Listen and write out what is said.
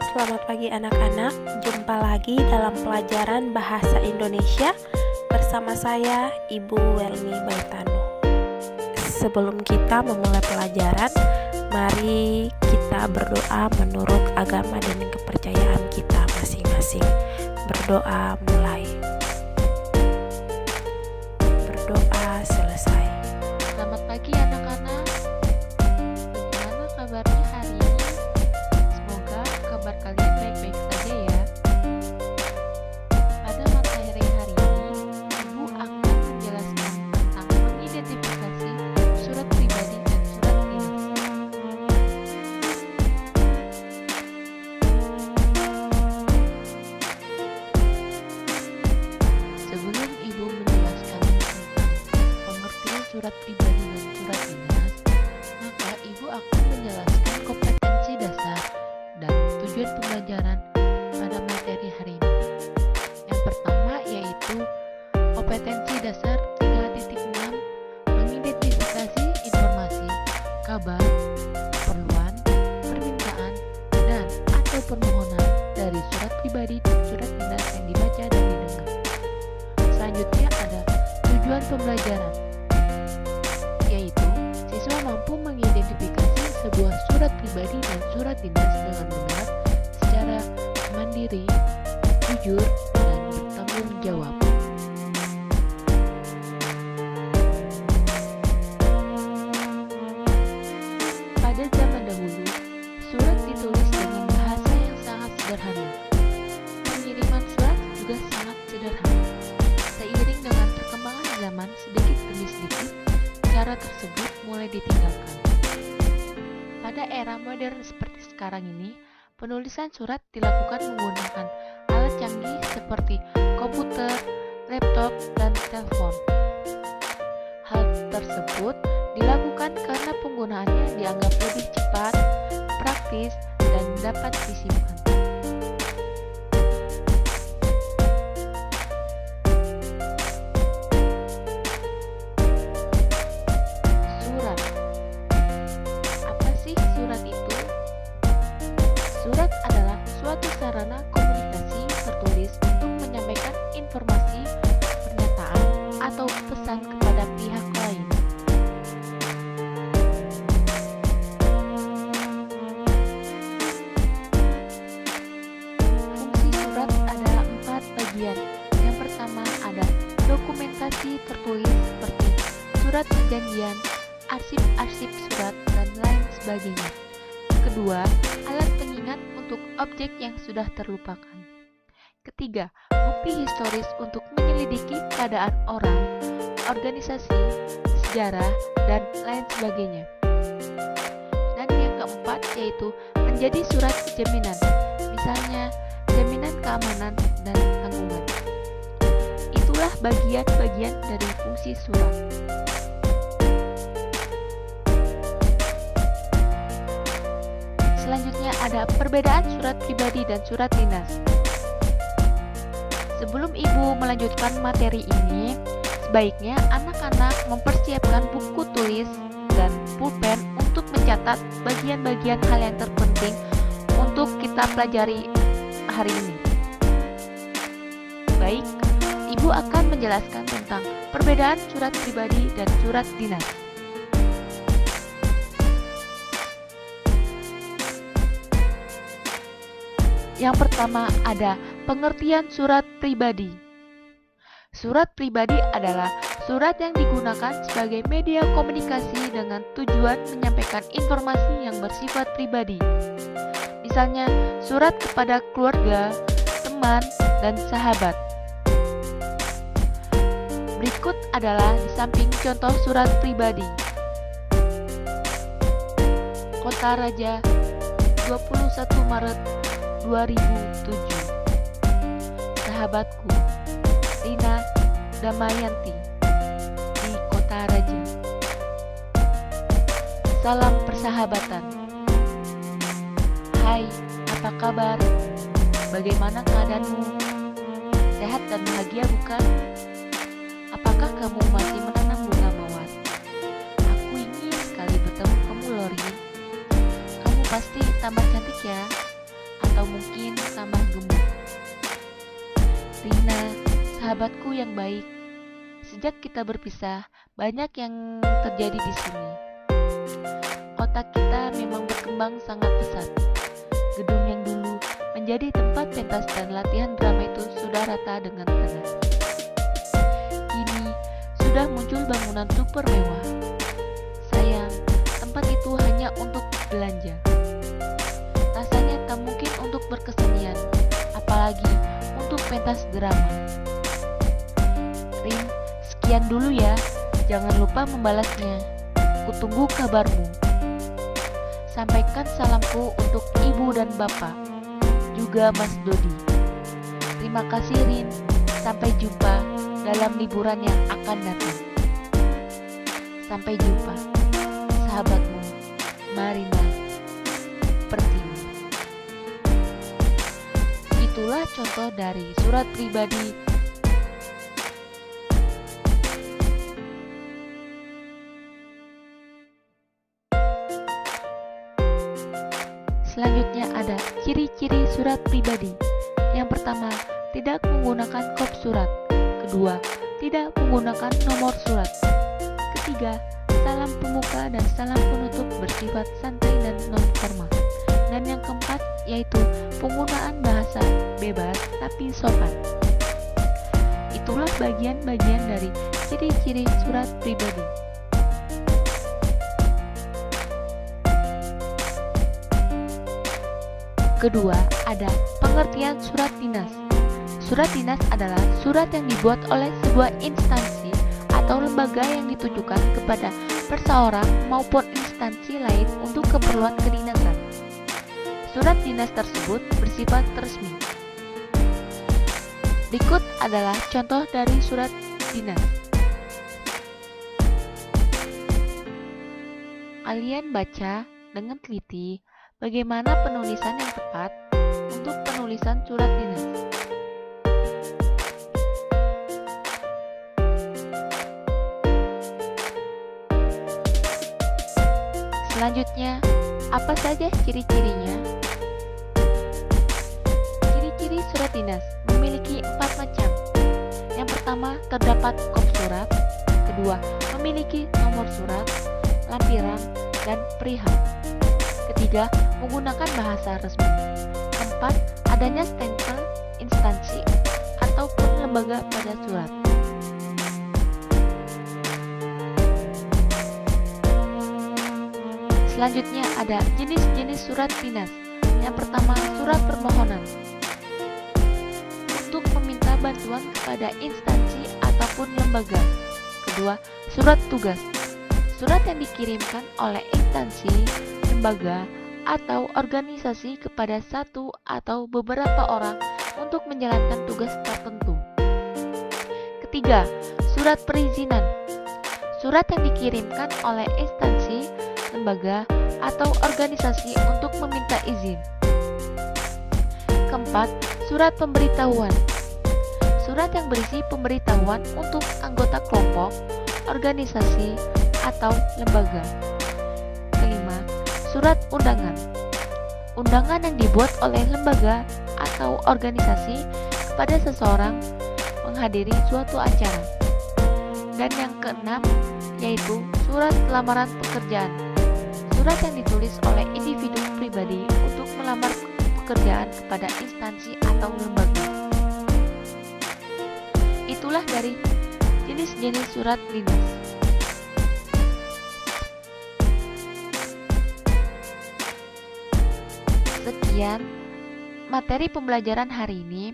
selamat pagi anak-anak. Jumpa lagi dalam pelajaran Bahasa Indonesia bersama saya, Ibu Welmi Baitano. Sebelum kita memulai pelajaran, mari kita berdoa menurut agama dan kepercayaan kita masing-masing. Berdoa mulai. Berdoa selesai. Selamat pagi anak-anak. Bagaimana kabarnya hari ini? Semoga kabar kalian baik-baik saja ya. Pada materi hari ini, Ibu akan menjelaskan tentang mengidentifikasi surat pribadi dan surat dinas. Sebelum Ibu menjelaskan tentang pengertian surat pribadi dan surat dinas, maka Ibu akan menjelaskan kompetensi dasar dan tujuan pembelajaran pada materi hari ini. Yang pertama yaitu kompetensi dasar 3.6, mengidentifikasi informasi, kabar, keperluan, permintaan, dan atau permohonan dari surat pribadi dan surat dinas yang dibaca dan didengar. Selanjutnya ada tujuan pembelajaran, yaitu siswa mampu mengidentifikasi sebuah surat pribadi dan surat dinas dengan benar secara mandiri, jujur, dan bertanggung jawab. Pada zaman dahulu, surat ditulis dengan bahasa yang sangat sederhana. Pengiriman surat juga sangat sederhana. Seiring dengan perkembangan zaman sedikit demi sedikit, cara tersebut mulai ditinggalkan. Pada era modern seperti sekarang ini, penulisan surat dilakukan menggunakan alat canggih seperti komputer, laptop, dan telepon. Hal tersebut dilakukan karena penggunaannya dianggap lebih cepat, praktis, dan dapat disimpan. Surat. Apa sih surat itu? Surat adalah suatu sarana komunikasi tertulis untuk menyampaikan informasi, pernyataan, atau pesan kepada pihak lain. Fungsi surat adalah 4 bagian. Yang pertama ada dokumentasi tertulis seperti surat perjanjian, arsip-arsip surat, dan lain sebagainya. Kedua, alat pengingat untuk objek yang sudah terlupakan. Ketiga, bukti historis untuk menyelidiki keadaan orang, organisasi, sejarah, dan lain sebagainya. Dan yang keempat yaitu menjadi surat jaminan, misalnya jaminan keamanan dan tanggungan. Itulah bagian-bagian dari fungsi surat. Selanjutnya ada perbedaan surat pribadi dan surat dinas. Sebelum Ibu melanjutkan materi ini, sebaiknya anak-anak mempersiapkan buku tulis dan pulpen untuk mencatat bagian-bagian hal yang terpenting untuk kita pelajari hari ini. Baik, Ibu akan menjelaskan tentang perbedaan surat pribadi dan surat dinas. Yang pertama ada pengertian surat pribadi. Surat pribadi adalah surat yang digunakan sebagai media komunikasi dengan tujuan menyampaikan informasi yang bersifat pribadi. Misalnya surat kepada keluarga, teman, dan sahabat. Berikut adalah di samping contoh surat pribadi. Kota Raja, 21 Maret 2007. Sahabatku, Rina Damayanti, di Kota Raja. Salam persahabatan. Hai, apa kabar? Bagaimana keadaanmu? Sehat dan bahagia bukan? Apakah kamu masih menanam bunga mawar? Aku ingin sekali bertemu kamu, Lori. Kamu pasti tambah cantik ya. atau mungkin tambah gemuk. Rina, sahabatku yang baik, sejak kita berpisah, banyak yang terjadi di sini. Kota kita memang berkembang sangat pesat. Gedung yang dulu menjadi tempat pentas dan latihan drama itu sudah rata dengan tanah. Kini sudah muncul bangunan super mewah. Sayang, tempat itu hanya untuk belanja. Rasanya tak mungkin untuk berkesenian, apalagi untuk pentas drama. Rin, sekian dulu ya. Jangan lupa membalasnya. Kutunggu kabarmu. Sampaikan salamku untuk ibu dan bapak, juga Mas Dodi. Terima kasih Rin. Sampai jumpa dalam liburan yang akan datang. Sampai jumpa. Sahabatmu, Marina Pertiwi. Itulah contoh dari surat pribadi. Selanjutnya ada ciri-ciri surat pribadi. Yang pertama, tidak menggunakan kop surat. Kedua, tidak menggunakan nomor surat. Ketiga, salam pembuka dan salam penutup bersifat santai dan non-formal. Dan yang keempat, yaitu penggunaan bahasa bebas tapi sopan. Itulah bagian-bagian dari ciri-ciri surat pribadi. Kedua, ada pengertian surat dinas. Surat dinas adalah surat yang dibuat oleh sebuah instansi atau lembaga yang ditujukan kepada perseorang maupun instansi lain untuk keperluan kedinasan. Surat dinas tersebut bersifat resmi. Berikut adalah contoh dari surat dinas. Kalian baca dengan teliti bagaimana penulisan yang tepat untuk penulisan surat dinas. Selanjutnya, apa saja ciri-cirinya? Ciri-ciri surat dinas memiliki 4 macam. Yang pertama, terdapat kop surat. Kedua, memiliki nomor surat, lampiran, dan perihal. Ketiga, menggunakan bahasa resmi. Keempat, adanya stempel instansi ataupun lembaga pada surat. Selanjutnya ada jenis-jenis surat dinas. Yang pertama, surat permohonan untuk meminta bantuan kepada instansi ataupun lembaga. Kedua, surat tugas, surat yang dikirimkan oleh instansi, lembaga, atau organisasi kepada satu atau beberapa orang untuk menjalankan tugas tertentu. Ketiga, surat perizinan, surat yang dikirimkan oleh instansi, lembaga, atau organisasi untuk meminta izin. Keempat, surat pemberitahuan, surat yang berisi pemberitahuan untuk anggota kelompok, organisasi, atau lembaga. Kelima, surat undangan, undangan yang dibuat oleh lembaga atau organisasi kepada seseorang menghadiri suatu acara. Dan yang keenam, yaitu surat lamaran pekerjaan, surat yang ditulis oleh individu pribadi untuk melamar pekerjaan kepada instansi atau lembaga. Itulah dari jenis-jenis surat dinas. Sekian materi pembelajaran hari ini.